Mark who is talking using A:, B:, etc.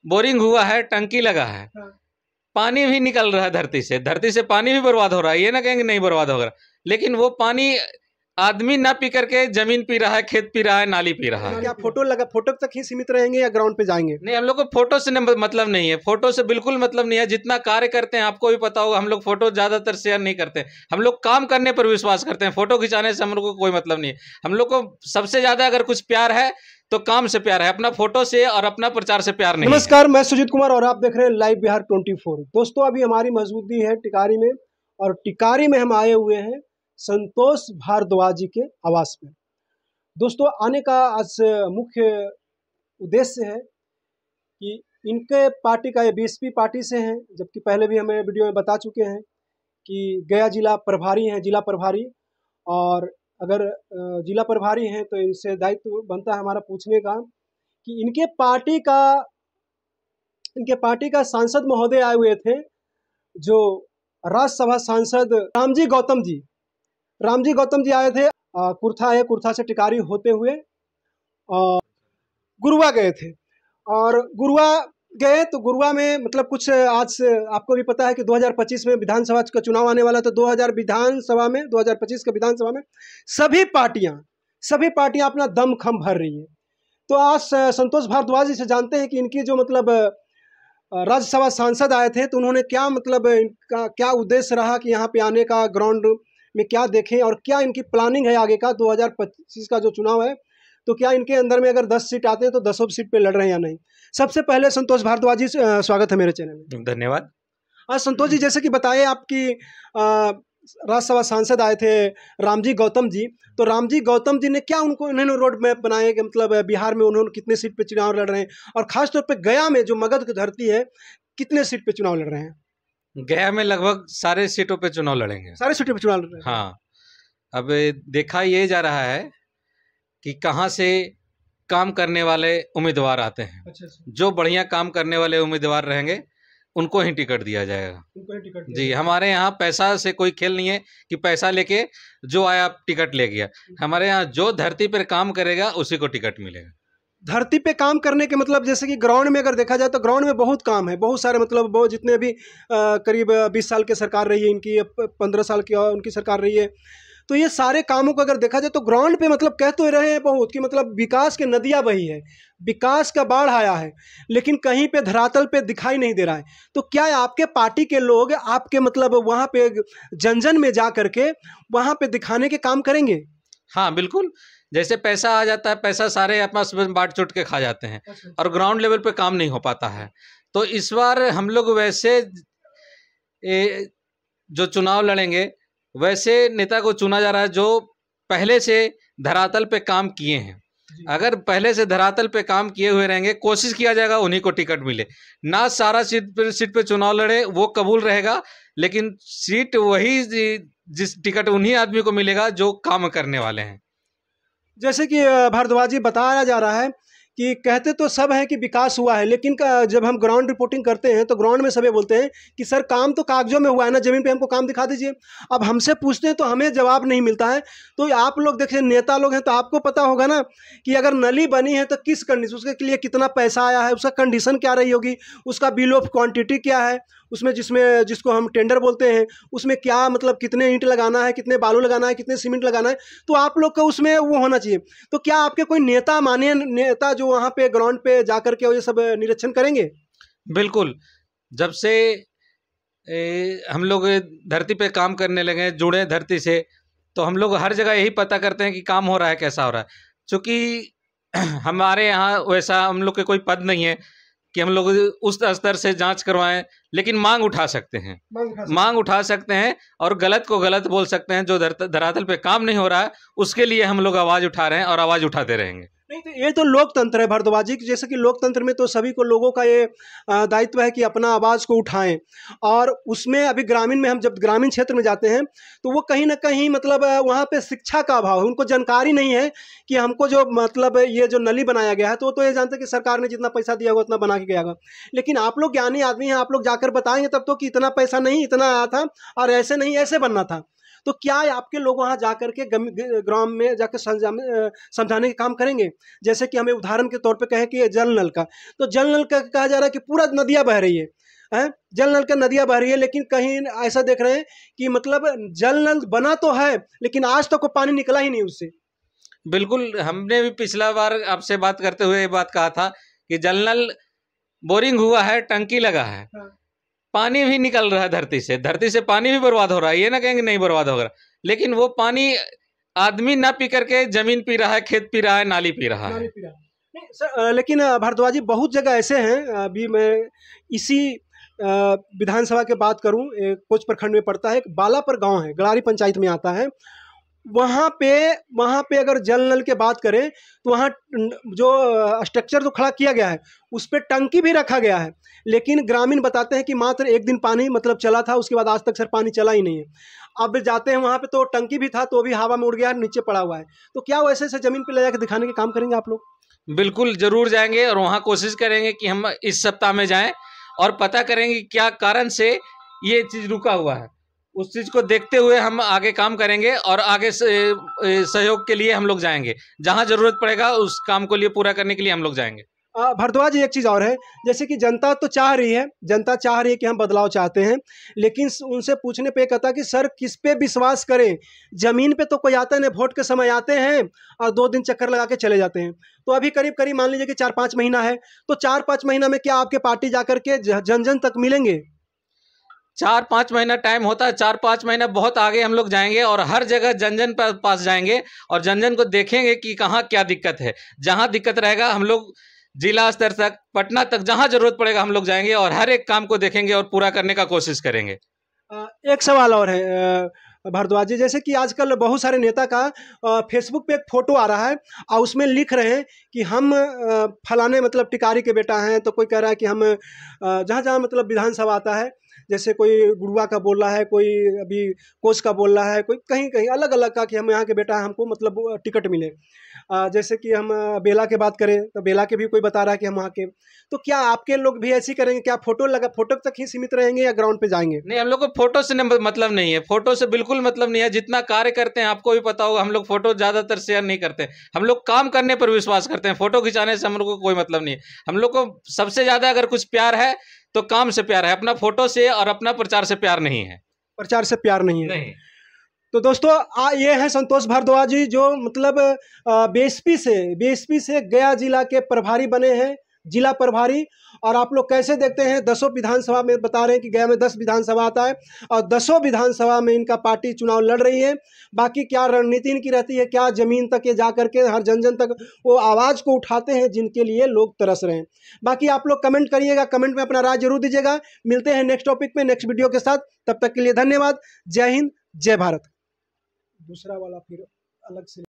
A: Boring हुआ है, टंकी लगा है,
B: हाँ।
A: पानी भी निकल रहा है धरती से पानी भी बर्बाद हो रहा है। ये ना कहेंगे नहीं बर्बाद हो रहा, लेकिन वो पानी आदमी ना पी करके जमीन पी रहा है, खेत पी रहा है, नाली पी रहा है।
B: क्या फोटो तक ही सीमित रहेंगे या ग्राउंड पे जाएंगे?
A: नहीं, हम लोग को फोटो से मतलब नहीं है, फोटो से बिल्कुल मतलब नहीं है। जितना कार्य करते हैं आपको भी पता होगा, हम लोग फोटो ज्यादातर शेयर नहीं करते। हम लोग काम करने पर विश्वास करते हैं, फोटो खिंचाने से हम लोग को कोई मतलब नहीं है। हम लोग को सबसे ज्यादा अगर कुछ प्यार है तो काम से प्यार है, अपना फोटो से और अपना प्रचार से प्यार नहीं।
B: नमस्कार, मैं सुजीत कुमार और आप देख रहे हैं लाइव बिहार 24। दोस्तों, अभी हमारी मौजूदगी है टिकारी में, और टिकारी में हम आए हुए हैं संतोष भारद्वाज जी के आवास में। दोस्तों, आने का आज मुख्य उद्देश्य है कि इनके पार्टी का, ये बीएसपी पार्टी से हैं, जबकि पहले भी हमें वीडियो में बता चुके हैं कि गया जिला प्रभारी हैं, जिला प्रभारी। और अगर जिला प्रभारी हैं तो इनसे दायित्व बनता है हमारा पूछने का कि इनके पार्टी का सांसद महोदय आए हुए थे, जो राज्यसभा सांसद रामजी गौतम जी आए थे। कुर्था से टिकारी होते हुए गुरुआ गए थे। और गुरुआ गए तो गुरुआ में मतलब कुछ, आज आपको भी पता है कि 2025 में विधानसभा का चुनाव आने वाला, तो 2025 के विधानसभा में सभी पार्टियां अपना दमखम भर रही है। तो आज संतोष भारद्वाज जी से जानते हैं कि इनकी जो मतलब राज्यसभा सांसद आए थे, तो उन्होंने क्या मतलब इनका क्या उद्देश्य रहा कि यहाँ पे आने का, ग्राउंड में क्या देखें और क्या इनकी प्लानिंग है आगे का 2025 का जो चुनाव है। तो क्या इनके अंदर में अगर 10 सीट आते हैं तो 10 सीट पे लड़ रहे हैं या नहीं। सबसे पहले संतोष भारद्वाज जी, स्वागत है मेरे चैनल में।
A: धन्यवाद।
B: आज संतोष जी, जैसे कि बताए आपकी राज्यसभा सांसद आए थे रामजी गौतम जी, तो रामजी गौतम जी ने क्या उन्होंने रोड मैप बनाए कि मतलब बिहार में उन्होंने कितने सीट पे चुनाव लड़ रहे हैं, और खासतौर पे गया में जो मगध की धरती है, कितने सीट पे चुनाव लड़ रहे हैं?
A: गया में लगभग सारे सीटों पे चुनाव लड़ेंगे,
B: सारे सीटों पे चुनाव लड़ रहे हैं।
A: हाँ, अब देखा ये जा रहा है कि कहाँ से काम करने वाले उम्मीदवार आते हैं।
B: अच्छा।
A: जो बढ़िया काम करने वाले उम्मीदवार रहेंगे उनको ही टिकट दिया जाएगा।
B: उनको ही टिकट
A: जी, हमारे यहाँ पैसा से कोई खेल नहीं है कि पैसा लेके जो आया टिकट ले गया। हमारे यहाँ जो धरती पर काम करेगा उसी को टिकट मिलेगा।
B: धरती पे काम करने के मतलब, जैसे कि ग्राउंड में अगर देखा जाए तो ग्राउंड में बहुत काम है, बहुत सारे मतलब बहुत, जितने भी करीब 20 साल की सरकार रही है इनकी, 15 साल की उनकी सरकार रही है, तो ये सारे कामों को अगर देखा जाए तो ग्राउंड पे मतलब कह तो रहे हैं बहुत कि मतलब विकास की नदियाँ बही है, विकास का बाढ़ आया है, लेकिन कहीं पे धरातल पे दिखाई नहीं दे रहा है। तो क्या आपके पार्टी के लोग आपके मतलब वहाँ पे जन में जा करके वहाँ पे दिखाने के काम करेंगे?
A: हाँ बिल्कुल, जैसे पैसा आ जाता है, पैसा सारे आपस में बांट चुट के खा जाते हैं और ग्राउंड लेवल पे काम नहीं हो पाता है। तो इस बार हम लोग वैसे जो चुनाव लड़ेंगे वैसे नेता को चुना जा रहा है जो पहले से धरातल पे काम किए हैं। अगर पहले से धरातल पे काम किए हुए रहेंगे, कोशिश किया जाएगा उन्हीं को टिकट मिले। ना सारा सीट पे चुनाव लड़े वो कबूल रहेगा, लेकिन सीट वही, जिस टिकट उन्हीं आदमी को मिलेगा जो काम करने वाले हैं।
B: जैसे कि भारद्वाज जी बताया जा रहा है कि कहते तो सब हैं कि विकास हुआ है, लेकिन जब हम ग्राउंड रिपोर्टिंग करते हैं तो ग्राउंड में सभी बोलते हैं कि सर काम तो कागजों में हुआ है ना, ज़मीन पे हमको काम दिखा दीजिए। अब हमसे पूछते हैं तो हमें जवाब नहीं मिलता है। तो आप लोग देखिए, नेता लोग हैं तो आपको पता होगा ना कि अगर नली बनी है तो किस कंडीशन, उसके लिए कितना पैसा आया है, उसका कंडीशन क्या रही होगी, उसका बिल ऑफ क्वान्टिटी क्या है, उसमें जिसको हम टेंडर बोलते हैं, उसमें क्या मतलब कितने ईंट लगाना है, कितने बालू लगाना है, कितने सीमेंट लगाना है, तो आप लोग को उसमें वो होना चाहिए। तो क्या आपके कोई नेता, माननीय नेता जो वहाँ पे ग्राउंड पे जा कर के ये सब निरीक्षण करेंगे?
A: बिल्कुल, जब से हम लोग धरती पे काम करने लगे, जुड़े धरती से, तो हम लोग हर जगह यही पता करते हैं कि काम हो रहा है, कैसा हो रहा है। चूँकि हमारे यहाँ वैसा हम लोग के कोई पद नहीं है कि हम लोग उस स्तर से जांच करवाएं, लेकिन मांग उठा सकते हैं, मांग उठा सकते हैं और गलत को गलत बोल सकते हैं। जो धरातल पे काम नहीं हो रहा है उसके लिए हम लोग आवाज़ उठा रहे हैं और आवाज़ उठाते रहेंगे।
B: नहीं, तो ये तो लोकतंत्र है भारद्वाज जी, जैसे कि लोकतंत्र में तो सभी को, लोगों का ये दायित्व है कि अपना आवाज़ को उठाएं। और उसमें अभी ग्रामीण में, हम जब ग्रामीण क्षेत्र में जाते हैं तो वो कहीं ना कहीं मतलब वहाँ पे शिक्षा का अभाव है, उनको जानकारी नहीं है कि हमको जो मतलब ये जो नली बनाया गया है, तो वो तो ये जानते हैं कि सरकार ने जितना पैसा दिया होगा उतना बना के गया होगा। लेकिन आप लोग ज्ञानी आदमी हैं, आप लोग जाकर बताएंगे तब तो कि इतना पैसा नहीं, इतना आया था और ऐसे नहीं, ऐसे बनना था। तो क्या आपके लोग वहाँ जा करके ग्राम में जाकर समझाने का काम करेंगे? जैसे कि हमें उदाहरण के तौर पे कहें कि जल नल का, तो जल नल का कहा जा रहा है कि पूरा नदियाँ बह रही है, जल नल का नदियाँ बह रही है, लेकिन कहीं ऐसा देख रहे हैं कि मतलब जल नल बना तो है लेकिन आज तक वो पानी निकला ही नहीं उससे।
A: बिल्कुल, हमने भी पिछला बार आपसे बात करते हुए ये बात कहा था कि जल नल बोरिंग हुआ है, टंकी लगा है, पानी भी निकल रहा है धरती से पानी भी बर्बाद हो रहा है, ये ना कहेंगे नहीं बर्बाद हो रहा, लेकिन वो पानी आदमी ना पी करके जमीन पी रहा है, खेत पी रहा है, नाली पी रहा है।
B: नहीं सर, लेकिन भारद्वाज जी बहुत जगह ऐसे हैं, अभी मैं इसी विधानसभा की बात करूं, कोच प्रखंड में पड़ता है, बालापर गांव है, गड़ारी पंचायत में आता है, वहाँ पे अगर जल नल के बात करें तो वहाँ जो स्ट्रक्चर जो खड़ा किया गया है उस पर टंकी भी रखा गया है, लेकिन ग्रामीण बताते हैं कि मात्र एक दिन पानी मतलब चला था, उसके बाद आज तक सर पानी चला ही नहीं है। अब जाते हैं वहाँ पे तो टंकी भी था तो भी हवा में उड़ गया, नीचे पड़ा हुआ है। तो क्या वैसे ऐसे ज़मीन पे ले जाकर दिखाने के काम करेंगे आप लोग?
A: बिल्कुल जरूर जाएंगे और वहाँ कोशिश करेंगे कि हम इस सप्ताह में जाएं और पता करेंगे क्या कारण से ये चीज़ रुका हुआ है। उस चीज़ को देखते हुए हम आगे काम करेंगे और आगे सहयोग के लिए हम लोग जाएंगे, जहां जरूरत पड़ेगा उस काम को लिए पूरा करने के लिए हम लोग जाएंगे।
B: भारद्वाज जी एक चीज़ और है, जैसे कि जनता तो चाह रही है कि हम बदलाव चाहते हैं, लेकिन उनसे पूछने पे कहता कि सर किस पे विश्वास करें, ज़मीन पे तो कोई आता नहीं, वोट के समय आते हैं और 2 दिन चक्कर लगा के चले जाते हैं। तो अभी करीब करीब मान लीजिए कि 4-5 महीना है, तो 4-5 महीना में क्या आपके पार्टी जा करके जन जन तक मिलेंगे?
A: 4-5 महीना टाइम होता है, 4-5 महीना बहुत आगे हम लोग जाएंगे और हर जगह जन जन पास जाएंगे और जन जन को देखेंगे कि कहाँ क्या दिक्कत है। जहाँ दिक्कत रहेगा हम लोग जिला स्तर तक, पटना तक, जहाँ जरूरत पड़ेगा हम लोग जाएंगे और हर एक काम को देखेंगे और पूरा करने का कोशिश करेंगे।
B: एक सवाल और है भारद्वाज जी, जैसे कि आजकल बहुत सारे नेता का फेसबुक पे एक फोटो आ रहा है और उसमें लिख रहे हैं कि हम फलाने मतलब टिकारी के बेटा हैं, तो कोई कह रहा है कि हम जहाँ जहाँ मतलब विधानसभा आता है, जैसे कोई गुड़ुआ का बोल रहा है, कोई अभी कोच का बोल रहा है, कोई कहीं कहीं अलग अलग का कि हम यहाँ के बेटा हैं, हमको मतलब टिकट मिले। जैसे कि हम बेला के बात करें तो बेला के भी कोई बता रहा है कि हम वहाँ के, तो क्या आपके लोग भी ऐसे करेंगे? क्या फोटो तक ही सीमित रहेंगे या ग्राउंड पे जाएंगे?
A: नहीं, हम लोग को फोटो से मतलब नहीं है, फोटो से बिल्कुल मतलब नहीं है। जितना कार्य करते हैं आपको भी पता होगा, हम लोग फोटो ज्यादातर शेयर नहीं करते, हम लोग काम करने पर विश्वास करते हैं। फोटो खिंचाने से हम लोग को कोई मतलब नहीं है। हम लोग को सबसे ज्यादा अगर कुछ प्यार है तो काम से प्यार है, अपना फोटो से और अपना प्रचार से प्यार नहीं है।
B: प्रचार से प्यार नहीं है,
A: नहीं।
B: तो दोस्तों ये हैं संतोष भारद्वाज जी, जो मतलब बीएसपी से गया जिला के प्रभारी बने हैं, जिला प्रभारी। और आप लोग कैसे देखते हैं, 10 विधानसभा में बता रहे हैं कि गया में 10 विधानसभा आता है और 10 विधानसभा में इनका पार्टी चुनाव लड़ रही है। बाकी क्या रणनीति इनकी रहती है, क्या ज़मीन तक ये जा करके हर जन जन तक वो आवाज़ को उठाते हैं जिनके लिए लोग तरस रहे हैं। बाकी आप लोग कमेंट करिएगा, कमेंट में अपना राय जरूर दीजिएगा। मिलते हैं नेक्स्ट टॉपिक में, नेक्स्ट वीडियो के साथ। तब तक के लिए धन्यवाद। जय हिंद, जय भारत। दूसरा वाला फिर अलग से